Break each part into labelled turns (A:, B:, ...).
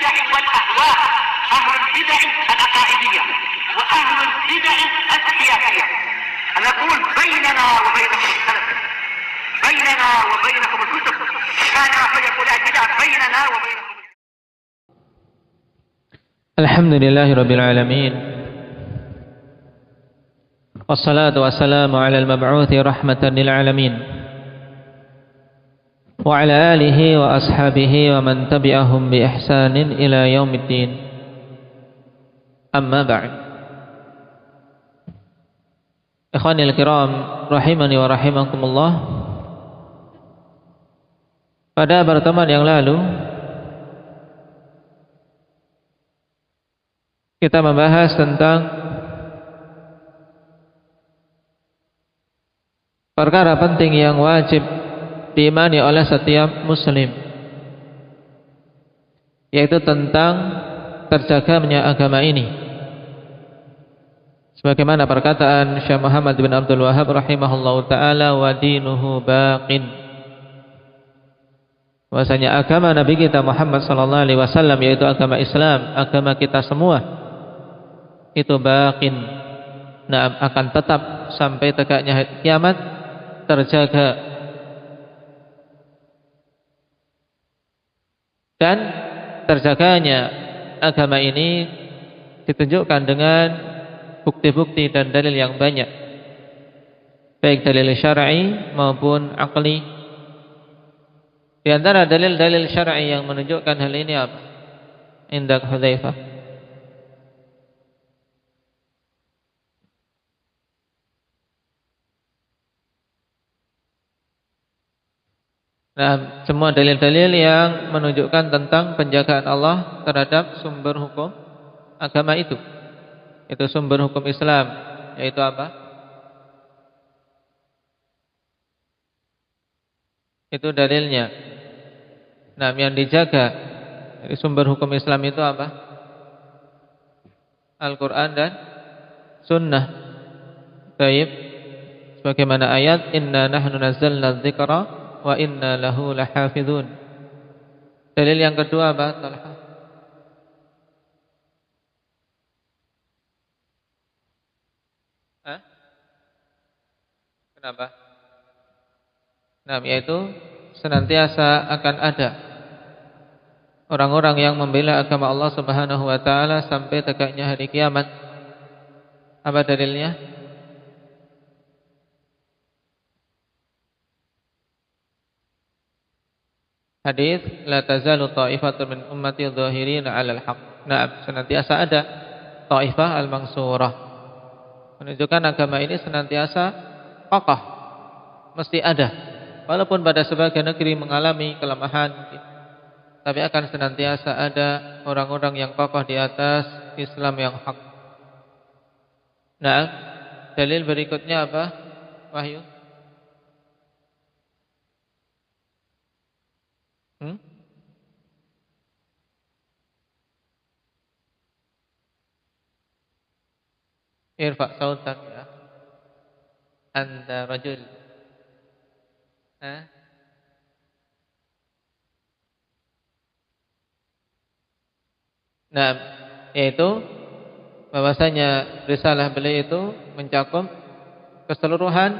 A: البدع والأهواء، أهل البدع العقائدية وأهل البدع السياسية. نقول بيننا وبينكم السلف، بيننا وبينكم الكتب، كما فيقول البدع بيننا وبينكم.
B: الحمد لله رب العالمين، والصلاة والسلام على المبعوث رحمة للعالمين وعلى آله وأصحابه ومن تبعهم بإحسان إلى يوم الدين. أما بعد. Ikhwanil kiram rahimani wa rahimakumullah. Pada pertemuan yang lalu kita membahas tentang perkara penting yang wajib diimani oleh setiap muslim, yaitu tentang terjaganya agama ini. Sebagaimana perkataan Syekh Muhammad bin Abdul Wahhab rahimahullahu taala, wa dinuhu baqin. Bahwasanya agama Nabi kita Muhammad sallallahu alaihi wasallam, yaitu agama Islam, agama kita semua, itu baqin. Nah, akan tetap sampai tegaknya hari kiamat, terjaga. Dan terjaganya agama ini ditunjukkan dengan bukti-bukti dan dalil yang banyak, baik dalil syar'i maupun akli. Di antara dalil-dalil syar'i yang menunjukkan hal ini apa? Indak Hudzaifah. Nah, semua dalil-dalil yang menunjukkan tentang penjagaan Allah terhadap sumber hukum agama itu sumber hukum Islam, yaitu apa? Itu dalilnya. Nah, yang dijaga dari sumber hukum Islam itu apa? Al-Quran dan Sunnah. Baik, sebagaimana ayat Inna nahnu nazzalna dzikra wa inna lahu lahafizun. Dalil yang kedua apa? Talha. Kenapa? Nah, yaitu senantiasa akan ada orang-orang yang membela agama Allah Subhanahu wa taala sampai tegaknya hari kiamat. Apa dalilnya? Hadis la tazalu ta'ifatun min ummati dhahirina 'alal haqq. Nah, senantiasa ada taifah al-mansurah. Menunjukkan agama ini senantiasa kokoh, mesti ada. Walaupun pada sebagian negeri mengalami kelemahan, tapi akan senantiasa ada orang-orang yang kokoh di atas Islam yang hak. Nah, dalil berikutnya apa? Wahyu. Irfa sautak ya. Anta rajul. Nah, yaitu bahwasanya risalah beliau itu mencakup keseluruhan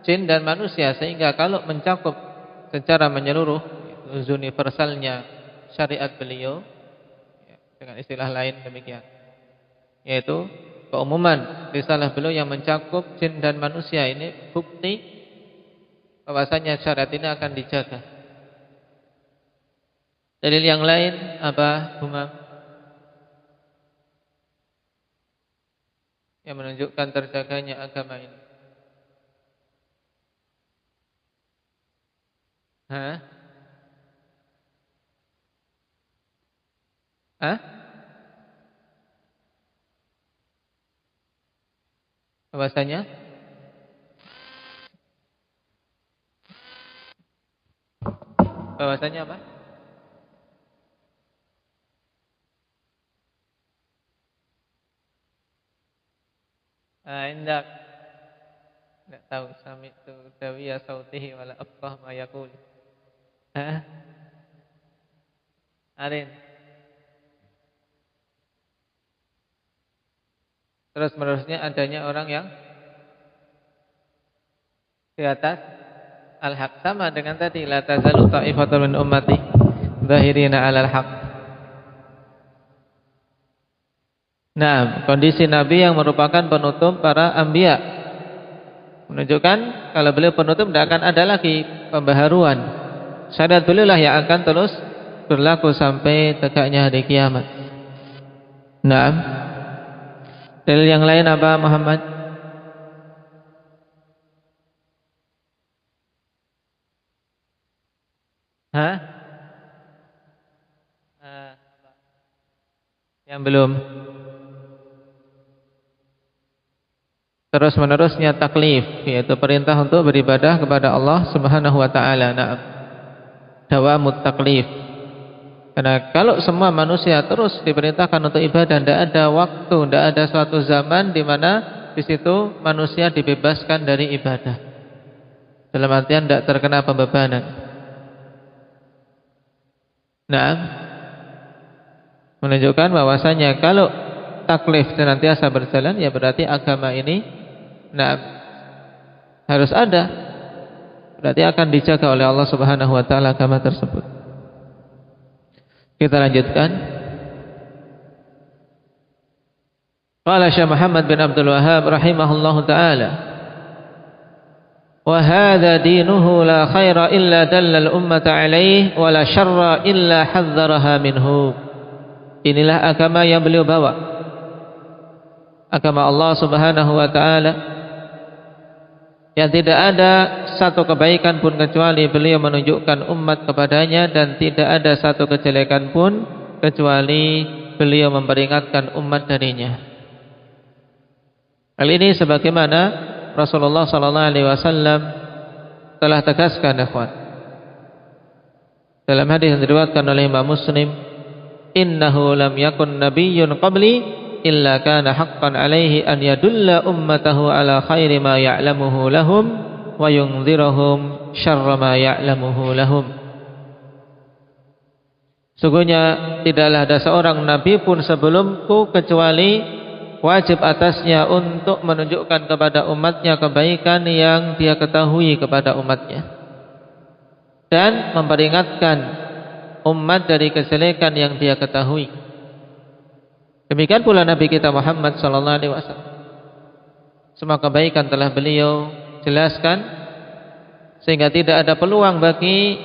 B: jin dan manusia, sehingga kalau mencakup secara menyeluruh, universalnya syariat beliau, dengan istilah lain demikian, yaitu keumuman risalah beliau yang mencakup jin dan manusia, ini bukti bahwasanya syariat ini akan dijaga. Dalil yang lain apa, Umam? Yang menunjukkan terjaganya agama ini. Bahwasanya apa? Indak. Tidak tahu, sami'tu dawiya sautihi wala afqah ma yaqul. Arin. Terus menerusnya adanya orang yang di atas al-haq, sama dengan tadi la tazalu ta'ifatun min ummati zahirina 'alal haq. Nah, kondisi Nabi yang merupakan penutup para anbiya menunjukkan kalau beliau penutup tidak akan ada lagi pembaharuan. Syariat beliau lah yang akan terus berlaku sampai tegaknya hari kiamat. Nah, dalil yang lain apa Muhammad? Hah? Yang belum. Terus menerusnya taklif, yaitu perintah untuk beribadah kepada Allah Subhanahu wa taala. Na'am. Dawamut taklif. Karena kalau semua manusia terus diperintahkan untuk ibadah, tidak ada waktu, tidak ada suatu zaman di mana di situ manusia dibebaskan dari ibadah. Dalam artian tidak terkena pembebanan. Nah, menunjukkan bahwasanya kalau taklif senantiasa berjalan, ya berarti agama ini harus ada. Berarti akan dijaga oleh Allah Subhanahu wa taala agama tersebut. Kita lanjutkan. Qala Syekh Muhammad bin Abdul Wahhab rahimahullahu taala, wa hadza dinuhu la khaira illa dallal ummata alaihi wa la syarra illa hadzaraha minhu. Inilah agama yang beliau bawa, agama Allah Subhanahu wa taala, yang tidak ada satu kebaikan pun kecuali beliau menunjukkan umat kepadanya, dan tidak ada satu kejelekan pun kecuali beliau memperingatkan umat darinya. Hal ini sebagaimana Rasulullah sallallahu alaihi wasallam telah tegaskan, ikhwan, dalam hadis yang diriwayatkan oleh Imam Muslim, innahu lam yakun nabiyyun qabli illa kana haqqan alaihi an yadulla ummatahu ala khairi ma ya'lamuhu lahum wa yunzirahum syarra ma ya'lamuhu lahum. Sungguhnya tidaklah ada seorang nabi pun sebelumku kecuali wajib atasnya untuk menunjukkan kepada umatnya kebaikan yang dia ketahui kepada umatnya, dan memperingatkan umat dari kejelekan yang dia ketahui. Demikian pula Nabi kita Muhammad sallallahu alaihi wasallam. Semua kebaikan telah beliau jelaskan, sehingga tidak ada peluang bagi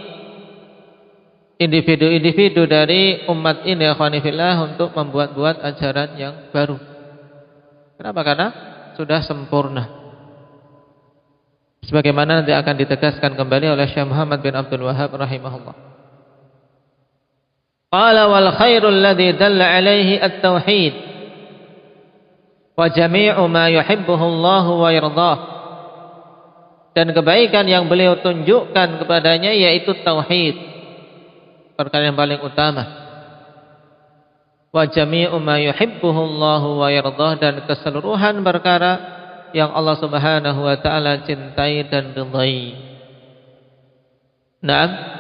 B: individu-individu dari umat ini akhwanifillah untuk membuat-buat ajaran yang baru. Kenapa? Karena sudah sempurna. Sebagaimana nanti akan ditegaskan kembali oleh Syekh Muhammad bin Abdul Wahhab rahimahullah. Qala wal khairul ladzi dalla alaihi at-tauhid wa jami'u ma yuhibbuhu Allah wa yardah. Dan kebaikan yang beliau tunjukkan kepadanya yaitu tauhid, perkara yang paling utama. Wa jami'u ma yuhibbuhu Allah wa yardah, dan keseluruhan perkara yang Allah Subhanahu wa taala cintai dan ridai. Naam.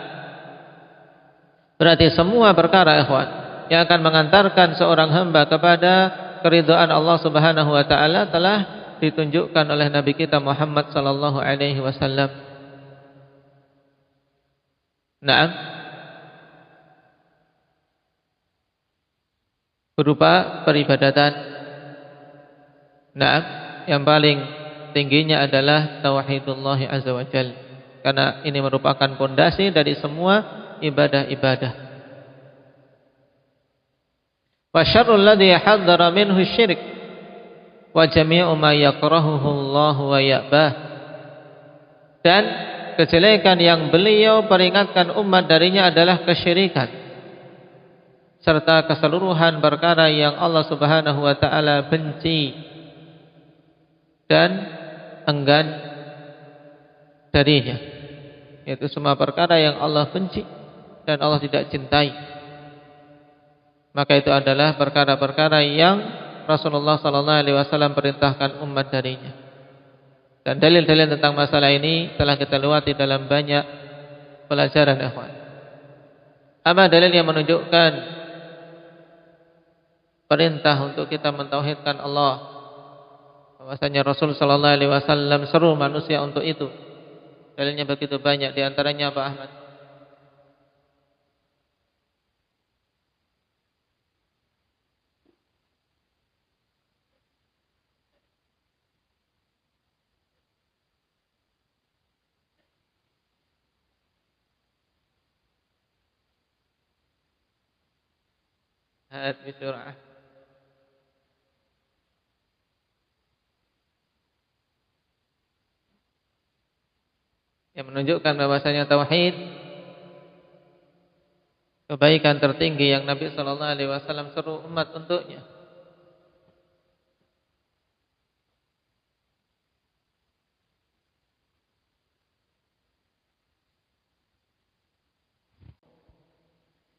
B: Berarti semua perkara, ikhwan, yang akan mengantarkan seorang hamba kepada keridhaan Allah Subhanahu wa taala telah ditunjukkan oleh Nabi kita Muhammad sallallahu alaihi wasallam. Naam. Berupa peribadatan. Nah, yang paling tingginya adalah tauhidullah azza wa jalla, karena ini merupakan pondasi dari semua ibadah-ibadah. Wa syarrul ladzi hadzara minhu syirik wa jami'u ma yakrahuhu Allah wa ya'bah. Dan kejelekan yang beliau peringatkan umat darinya adalah kesyirikan, serta keseluruhan perkara yang Allah Subhanahu wa taala benci dan enggan darinya, yaitu semua perkara yang Allah benci dan Allah tidak cintai. Maka itu adalah perkara-perkara yang Rasulullah sallallahu alaihi wasallam perintahkan umat darinya. Dan dalil-dalil tentang masalah ini telah kita lewati dalam banyak pelajaran, ikhwan. Apa dalil yang menunjukkan perintah untuk kita mentauhidkan Allah bahwasanya Rasul sallallahu alaihi wasallam seru manusia untuk itu. Dalilnya begitu banyak, di antaranya Pak Ahmad. Had bisur'ah. Yang menunjukkan bahwasanya tauhid kebaikan tertinggi yang Nabi sallallahu alaihi wasallam seru umat untuknya.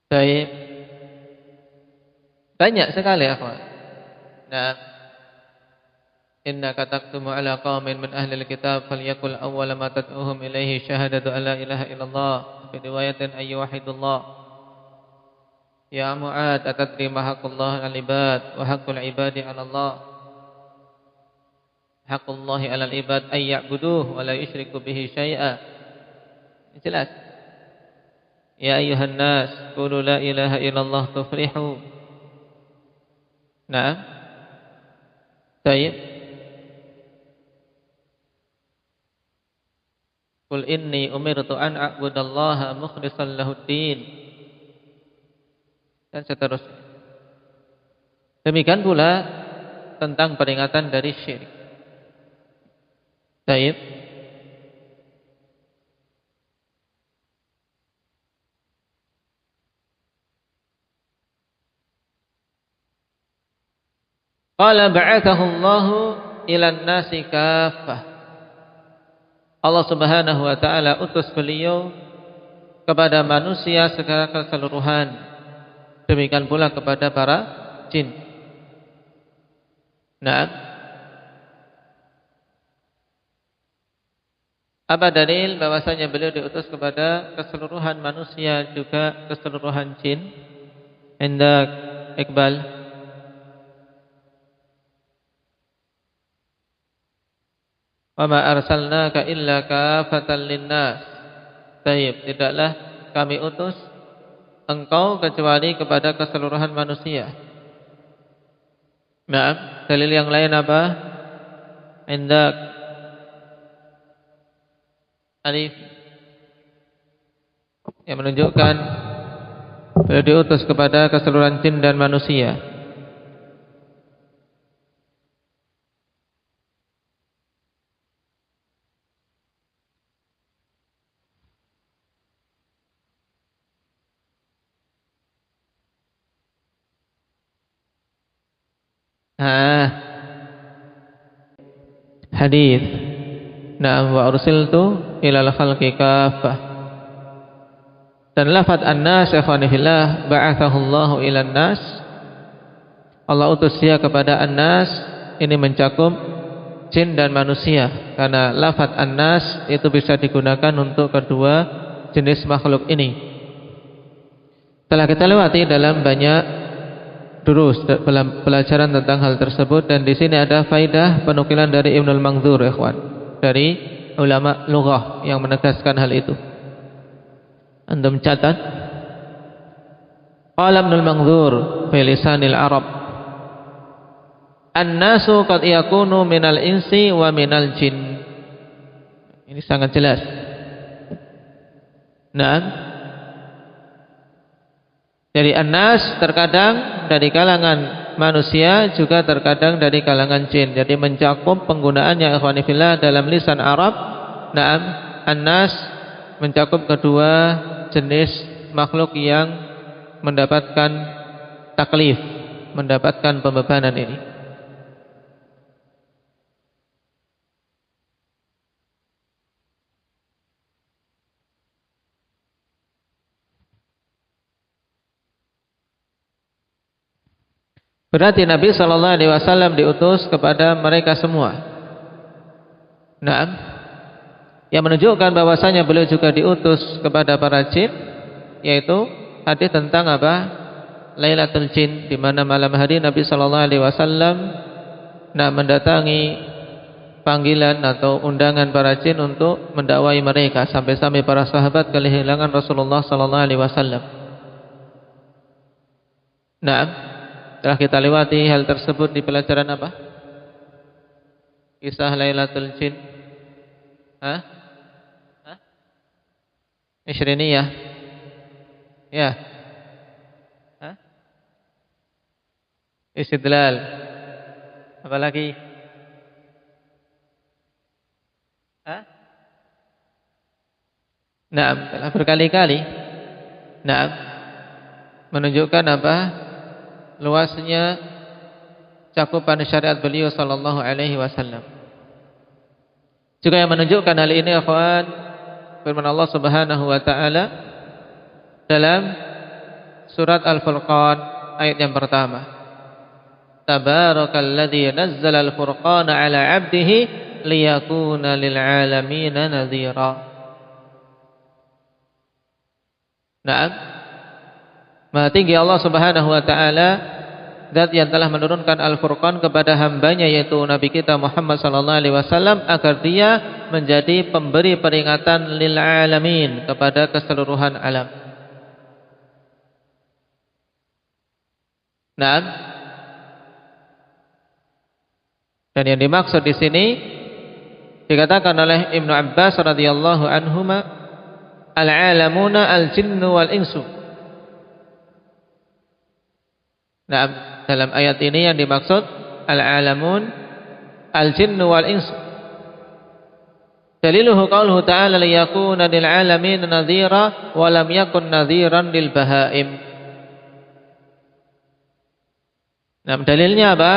B: Baik. Banyak sekali akhwat. Nah, innaka taktumu ala qaumin min ahli alkitab falyakul awwala ma tad'uhum ilaihi syahadatu alla ilaha illallah fi riwayatin ay wahidullah. Ya Mu'ad, atadri ma haqqullah 'alal ibad wa haqqul ibadi 'ala Allah. Haqqullahi 'alal ibad ay ya'buduhu wa la yusyriku bihi syai'a. Jelas. Ya ayuhan nas, qulu la ilaha illallah tuflihu. Nah, baik. Qul inni umirtu an a'budallaha mukhlishan lahuddin. Dan seterusnya. Demikian pula tentang peringatan dari syirik. Baik. Qala ba'athahu Allahu ilan nasi kaffah. Allah Subhanahu wa taala utus beliau kepada manusia secara keseluruhan. Demikian pula kepada para jin. Nah, apa dalil bahwasanya beliau diutus kepada keseluruhan manusia juga keseluruhan jin? Hendak Iqbal. Wa ma arsalnaka illa kafatan linnas. Baik, tidaklah kami utus engkau kecuali kepada keseluruhan manusia. Nah, dalil yang lain apa? Indak Alif yang menunjukkan beliau diutus kepada keseluruhan jin dan manusia. Hadis. Na'am wa ursiltu ilal khalqi kaffah. Dan lafaz an-nas ikhwani fillah ba'athahu Allahu ilan nas. Allah utus dia kepada an-nas, ini mencakup jin dan manusia, karena lafaz an-nas itu bisa digunakan untuk kedua jenis makhluk ini. Telah kita lewati dalam banyak durus pelajaran tentang hal tersebut, dan di sini ada faidah penukilan dari Ibnul Manzur ikhwan, dari ulama lughah yang menegaskan hal itu. Antum catat. Qala Ibnul Manzur fi lisanil Arab, an-nasu qad yakunu minal insi wa minal jin. Ini sangat jelas. Nah, dari an-nas terkadang dari kalangan manusia, juga terkadang dari kalangan jin. Jadi mencakup penggunaannya ikhwani fillah dalam lisan Arab. Naam, an-nas mencakup kedua jenis makhluk yang mendapatkan taklif, mendapatkan pembebanan ini. Berarti Nabi sallallahu alaihi wasallam diutus kepada mereka semua. Naam. Yang menunjukkan bahwasanya beliau juga diutus kepada para jin, yaitu hadis tentang apa? Lailatul Jin, di mana malam hari Nabi sallallahu alaihi wasallam mendatangi panggilan atau undangan para jin untuk mendakwai mereka, sampai-sampai para sahabat kehilangan Rasulullah sallallahu alaihi wasallam. Nah, telah kita lewati hal tersebut di pelajaran apa? Kisah Lailatul Jin. Hah? Ishriniyah. Ya. Hah? Istidlal. Apa lagi? Hah? Nah, telah berkali-kali. Nah, menunjukkan apa? Luasnya cakupan syariat beliau sallallahu alaihi wasallam. Juga yang menunjukkan hal ini, akhwan, firman Allah Subhanahu wa taala dalam surat Al-Furqan ayat yang pertama. Tabarakalladzi nazzala al-furqana 'ala 'abdihi liyakuna lil 'alamin nadhira. Naam. Maha tinggi Allah Subhanahu wa taala, zat yang telah menurunkan Al-Furqan kepada hambanya, yaitu Nabi kita Muhammad sallallahu alaihi wasallam, agar dia menjadi pemberi peringatan lil alamin, kepada keseluruhan alam. Naam. Dan yang dimaksud di sini dikatakan oleh Ibnu Abbas radhiyallahu anhuma, al-alamuna al-jinnu wal insu. Nah, dalam ayat ini yang dimaksud al-alamun al-jinnu wal insu. Daliluhu qauluhu ta'ala liyakuna lil alamin nadhira wa lam yakun nadhiran lil bahaim. Nah, dalilnya apa?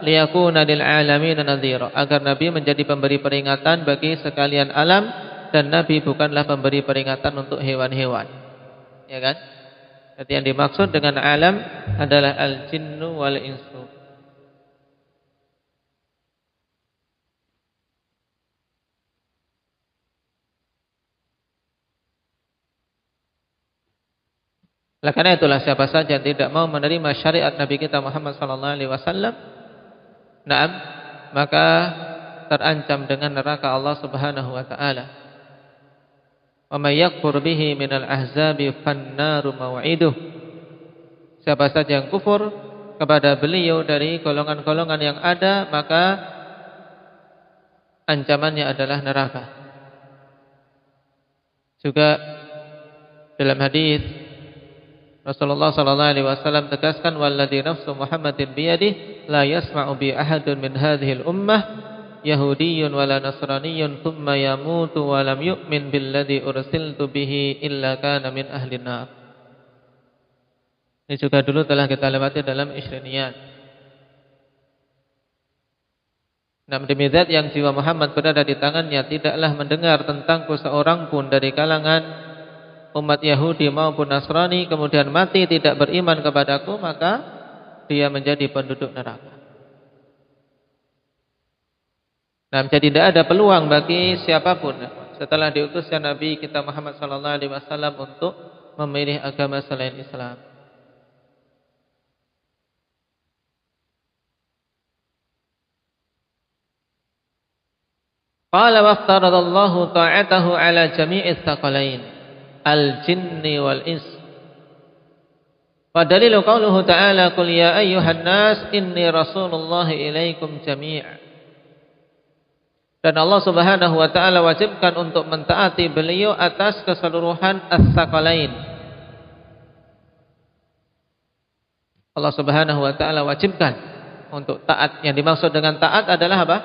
B: Liyakuna lil alamin nadhira, agar Nabi menjadi pemberi peringatan bagi sekalian alam, dan Nabi bukanlah pemberi peringatan untuk hewan-hewan. Ya kan? Jadi yang dimaksud dengan alam adalah al-jinnu wal insu. Oleh karena itulah, siapa saja yang tidak mau menerima syariat Nabi kita Muhammad sallallahu alaihi wasallam, naam, maka terancam dengan neraka Allah Subhanahu wa taala. Wa may yakfur bihi minal ahzabi fannaru maw'iduh. Siapa saja yang kufur kepada beliau dari golongan-golongan yang ada, maka ancamannya adalah neraka. Juga dalam hadis Rasulullah sallallahu alaihi wasallam tegaskan, walladzi nafsu Muhammadin biyadihi la yasma'u bi ahadun min hadhihi al-ummah yahudiyyun wala nasraniyyun thumma yamutu wa lam yu'min billadzi ursiltu bihi illa kana min ahli nar. Ini juga dulu telah kita lewati dalam Ishriniyat. Nah, demi zat yang jiwa Muhammad berada di tangannya, tidaklah mendengar tentangku seorang pun dari kalangan umat Yahudi maupun Nasrani kemudian mati tidak beriman kepadaku, maka dia menjadi penduduk neraka. Nah, jadi tidak ada peluang bagi siapapun setelah diutusnya Nabi kita Muhammad sallallahu alaihi wasallam untuk memilih agama selain Islam. Qala waftaradallahu ta'atahu ala jami'is tsaqalain al-jinni wal ins. Wa dalilu qauluhu ta'ala qul ya ayyuhan nas inni rasulullahi ilaikum jami'a. Dan Allah Subhanahu wa taala wajibkan untuk mentaati beliau atas keseluruhan as-tsaqalain. Allah Subhanahu wa taala wajibkan untuk taat. Yang dimaksud dengan taat adalah apa?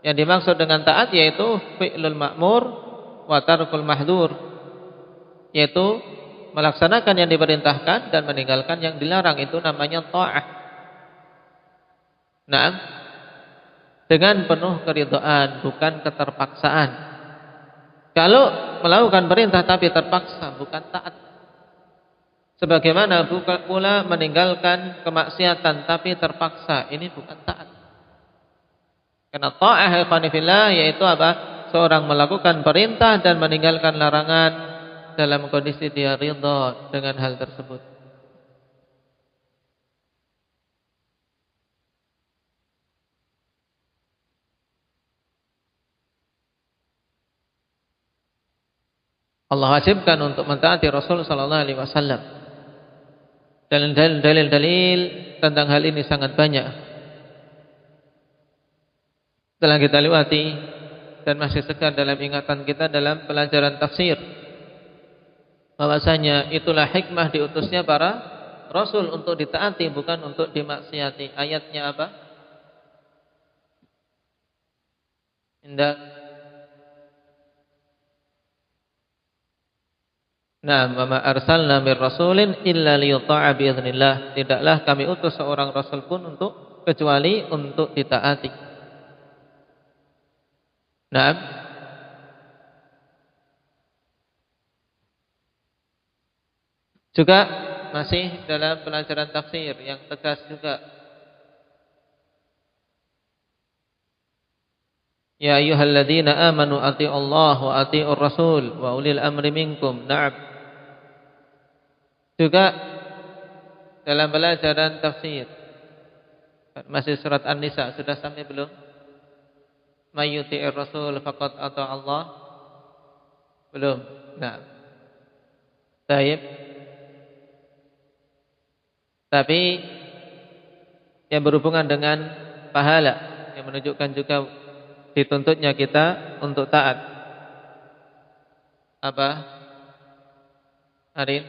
B: Yang dimaksud dengan taat yaitu fi'lul ma'mur wa tarkul mahdzur, yaitu melaksanakan yang diperintahkan dan meninggalkan yang dilarang. Itu namanya ta'ah. Nah, dengan penuh keridhaan, bukan keterpaksaan. Kalau melakukan perintah tapi terpaksa, bukan taat. Sebagaimana pula meninggalkan kemaksiatan tapi terpaksa, ini bukan taat. Karena ta'ah ikhwanifillah yaitu apa? Seorang melakukan perintah dan meninggalkan larangan dalam kondisi dia ridha dengan hal tersebut. Allah wajibkan untuk mentaati Rasul sallallahu alaihi wasallam. Dan dalil-dalil tentang hal ini sangat banyak. Telah kita lewati dan masih segar dalam ingatan kita dalam pelajaran tafsir. Bahwasanya itulah hikmah diutusnya para Rasul, untuk ditaati bukan untuk dimaksiati. Ayatnya apa? Indah. Nah, wa ma arsalna mir rasulin illa liyuta'a bi idznillah. Tidaklah kami utus seorang rasul pun kecuali untuk ditaati. Nah, juga masih dalam pelajaran tafsir yang tegas juga. Ya ayyuhalladzina amanu atti'ullaha wa atti'ur rasul wa ulil amri minkum. Na'am. Juga dalam pelajaran tafsir masih surat An-Nisa, sudah sampai belum? May yuti'ir rasul faqad ata Allah. Belum. Nah. Baik. Tapi yang berhubungan dengan pahala, yang menunjukkan juga dituntutnya kita untuk taat. Apa? Arin?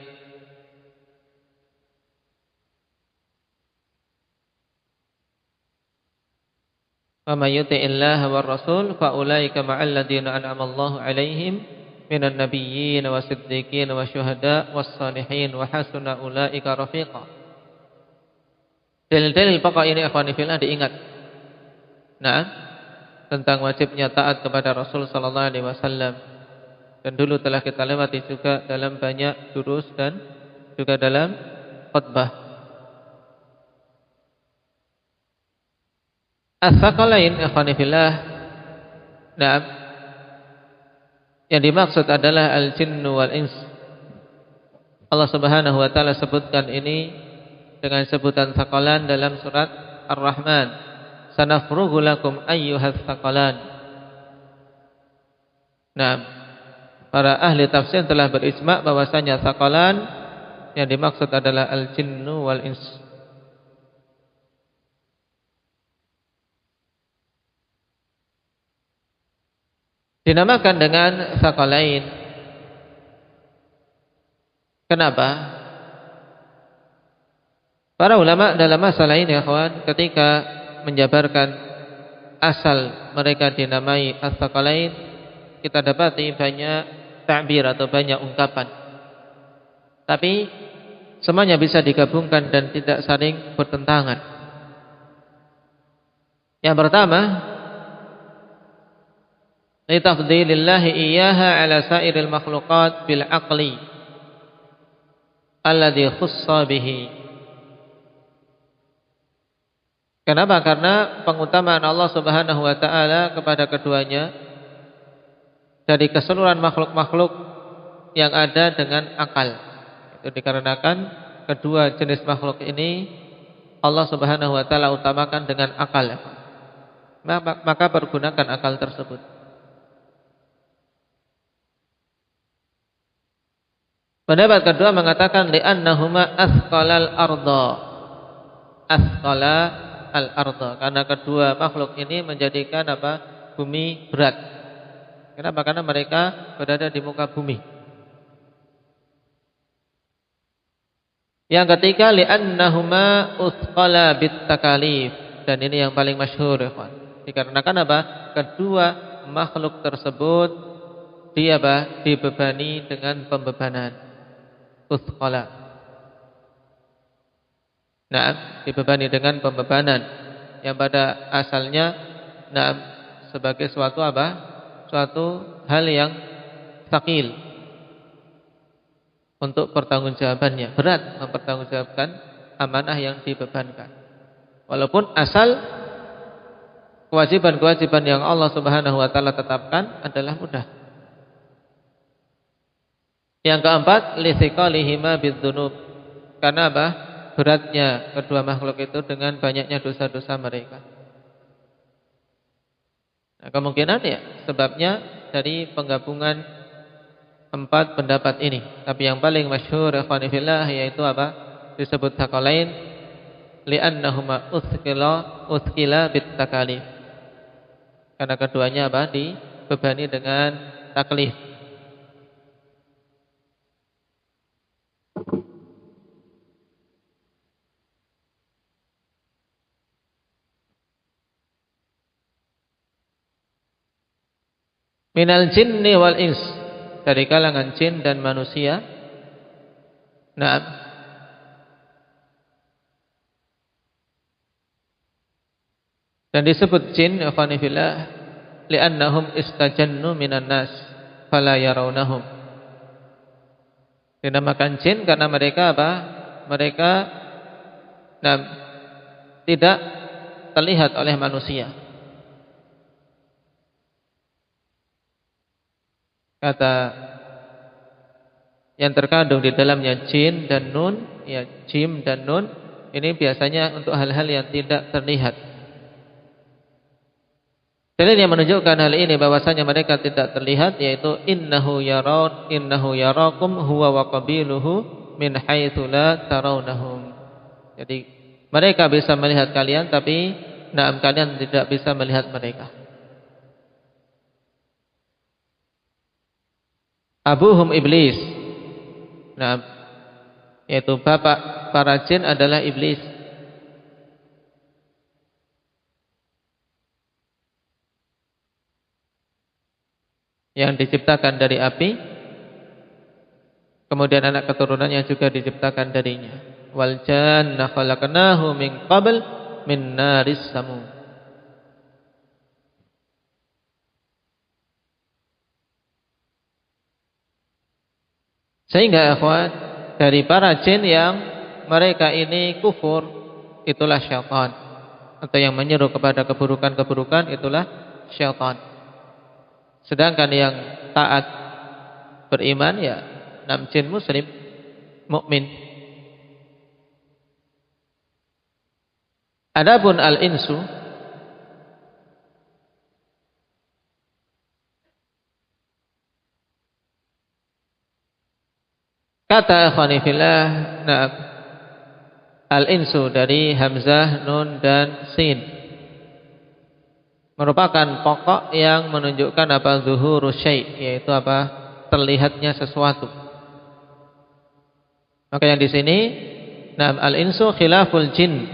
B: Wa may yuti'illaha war rasul fa ulaika ma'al ladzina an'ama Allahu 'alaihim minan nabiyyin wasiddiqin wasyuhada wassalihin wa hasuna ulaika rafiqa. Dalil-dalil pokok ini akhwani fillah diingat. Nah, tentang wajibnya taat kepada Rasul sallallahu alaihi wasallam. Dan dulu telah kita lewati juga dalam banyak durus dan juga dalam khutbah. As-saqalain ikhwani fillah. Nah, yang dimaksud adalah al-jinnu wal ins. Allah Subhanahu wa taala sebutkan ini dengan sebutan saqalan dalam surat Ar-Rahman. Sanafrughu lakum ayyuhas saqalan. Nah, para ahli tafsir telah berijma' bahwasanya saqalan yang dimaksud adalah al-jinnu wal ins. Dinamakan dengan saqalain. Kenapa? Para ulama dalam masalah ini ya kawan, ketika menjabarkan asal mereka dinamai as-saqalain, kita dapati banyak ta'bir atau banyak ungkapan. Tapi semuanya bisa digabungkan dan tidak saling bertentangan. Yang pertama, litafdilillahi iyyaha ala sairil makhluqat bil aqli alladhi khussa bihi. Kenapa? Karena pengutamaan Allah Subhanahu wa taala kepada keduanya dari keseluruhan makhluk-makhluk yang ada dengan akal. Itu dikarenakan kedua jenis makhluk ini Allah Subhanahu wa taala utamakan dengan akal. Maka pergunakan akal tersebut. Pendapat kedua mengatakan li'annahuma asqalal arda. Asqala al-arda, karena kedua makhluk ini menjadikan apa? Bumi berat. Kenapa? Karena mereka berada di muka bumi. Yang ketiga li'annahuma usqala bitakalif, dan ini yang paling masyhur ya kawan. Dikarenakan apa? Kedua makhluk tersebut dia apa? Dibebani dengan pembebanan. Usqala. Nah, dibebani dengan pembebanan yang pada asalnya sebagai suatu apa? Suatu hal yang tsaqil untuk pertanggungjawabannya, berat mempertanggungjawabkan amanah yang dibebankan. Walaupun asal kewajiban-kewajiban yang Allah Subhanahu wa taala tetapkan adalah mudah. Yang keempat, lithiqalihima bidzunub. Karena apa? Beratnya kedua makhluk itu dengan banyaknya dosa-dosa mereka. Nah, kemungkinan ya sebabnya dari penggabungan empat pendapat ini. Tapi yang paling masyhur ikhwan fillah yaitu apa? Disebut thaqalain li'annahuma uthqila bit takalif. Karena keduanya apa? Dibebani dengan taklif. Minal jinni wal ins, dari kalangan jin dan manusia. Naam. Dan disebut jin ikhwan fillah li'annahum istajannu minan nas fala yarawnahum. Dinamakan jin karena mereka apa? Mereka tidak terlihat oleh manusia. Kata yang terkandung di dalamnya jin dan nun, ya jim dan nun, ini biasanya untuk hal-hal yang tidak terlihat. Dalil yang menunjukkan hal ini bahwasanya mereka tidak terlihat yaitu innahu yarakum huwa wa qabiluhu min haitsu la tarawnahum. Jadi mereka bisa melihat kalian tapi kalian tidak bisa melihat mereka. Abuhum iblis. Yaitu bapak para jin adalah iblis. Yang diciptakan dari api, kemudian anak keturunannya juga diciptakan darinya. Wal janna khalaqnahu min qabl min naris samum. Sehingga ikhwan, dari para jin yang mereka ini kufur, itulah syaitan. Atau yang menyeru kepada keburukan-keburukan, itulah syaitan. Sedangkan yang taat beriman ya jin muslim, mukmin. Adapun al-insu, kata ikhwani fillah, al-insu dari hamzah, nun dan sin merupakan pokok yang menunjukkan apa? Zuhurus syai', yaitu apa? Terlihatnya sesuatu. Maka yang di sini al-insu khilaful jin.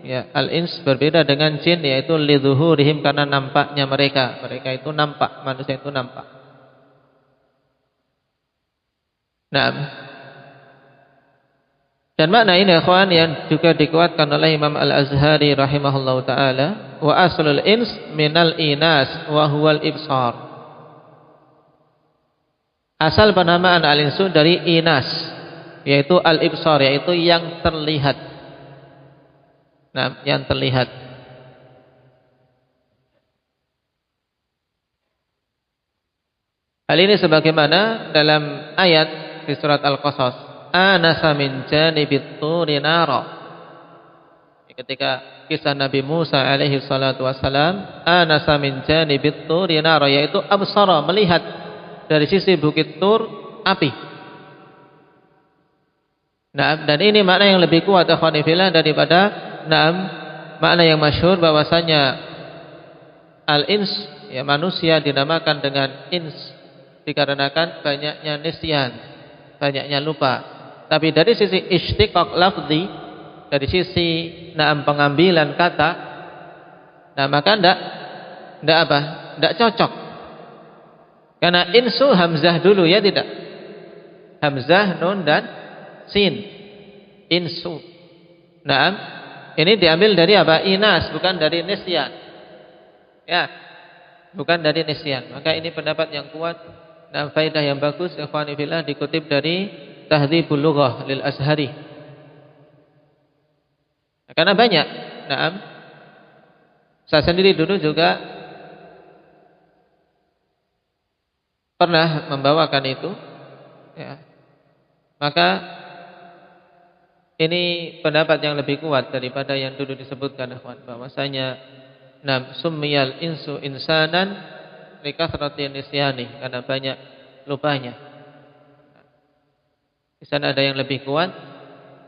B: Ya, al-ins berbeda dengan jin yaitu lidzuhurihim karena nampaknya mereka. Mereka itu nampak, manusia itu nampak. Dan makna ini ikhwan yang juga dikuatkan oleh Imam Al-Azhari rahimahullahu taala, wa aslul ins minal inas wa huwal ibsar. Asal penamaan al-insu dari inas, yaitu al-ibsar, yaitu yang terlihat. Yang terlihat. Hal ini sebagaimana dalam ayat di surat Al-Qasas, anasa min janibit turi nara. Ketika kisah Nabi Musa alaihi salatu wassalam, anasa min janibit turi nara, yaitu absara, melihat dari sisi bukit Tur api. Dan ini makna yang lebih kuat ikhwan fillah daripada makna yang masyhur bahwasanya al-ins, ya manusia dinamakan dengan ins dikarenakan banyaknya nisyan, banyaknya lupa. Tapi dari sisi istiqaq lafzi, dari sisi pengambilan kata, maka enggak cocok. Karena insu hamzah dulu, ya tidak. Hamzah, nun dan sin. Insu. Ini diambil dari apa? Inas, bukan dari nisyan. Ya. Bukan dari nisyan. Maka ini pendapat yang kuat dan faedah yang bagus ikhwani fillah, dikutip dari Tahdhibul Lughah lil Azhari. Karena banyak, saya sendiri dulu juga pernah membawakan itu, ya. Maka ini pendapat yang lebih kuat daripada yang dulu disebutkan, bahwasanya summiyal insu insanan likathrati nisyani, karena banyak lupanya. Di sana ada yang lebih kuat.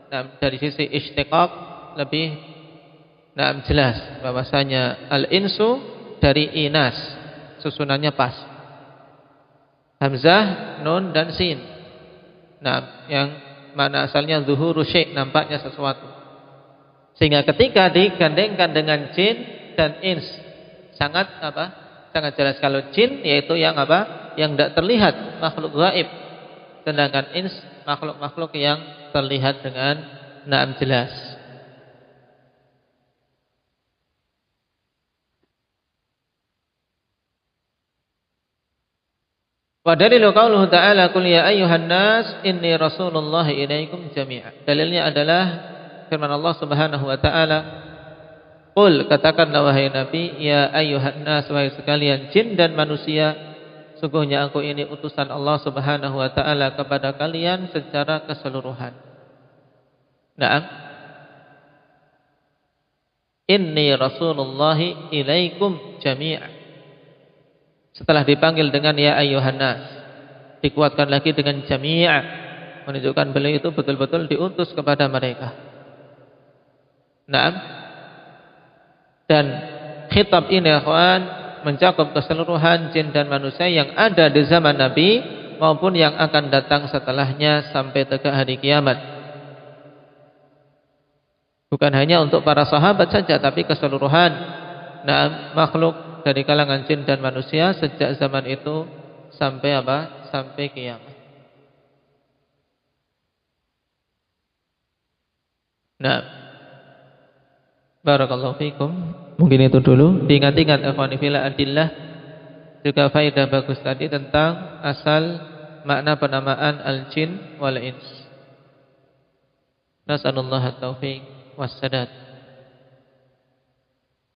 B: Nah, dari sisi istiqaq lebih jelas bahwasanya al-insu dari inas, susunannya pas. Hamzah, nun dan sin. Nah, yang mana asalnya zuhuru syai', nampaknya sesuatu. Sehingga ketika digandengkan dengan jin dan ins, sangat sangat jelas. Kalau jin yaitu yang yang tidak terlihat, makhluk gaib. Sedangkan ins makhluk-makhluk yang terlihat dengan jelas. Wa dalilu qauluhu ta'ala qul ya ayyuhan nas inni rasulullah ilaikum jami'a. Dalilnya adalah firman Allah Subhanahu wa taala, qul, katakanlah wahai Nabi, ya ayyuhan nas, wahai sekalian jin dan manusia, sungguhnya aku ini utusan Allah Subhanahu wa taala kepada kalian secara keseluruhan. Naam. Inni rasulullah ilaikum jami'a. Setelah dipanggil dengan ya ayyuhan nas, dikuatkan lagi dengan jami'a, menunjukkan beliau itu betul-betul diutus kepada mereka. Naam. Dan khitab ini akhwan mencakup keseluruhan jin dan manusia yang ada di zaman Nabi maupun yang akan datang setelahnya sampai tegak hari kiamat. Bukan hanya untuk para sahabat saja, tapi keseluruhan makhluk dari kalangan jin dan manusia sejak zaman itu sampai sampai kiamat. Nah, barakallahu fikum. Mungkin itu dulu. Diingat-ingat ikhwani fillah adillah, juga faedah bagus tadi tentang asal makna penamaan al-jin wal ins. Nasallallahu at-taufiq was sadad.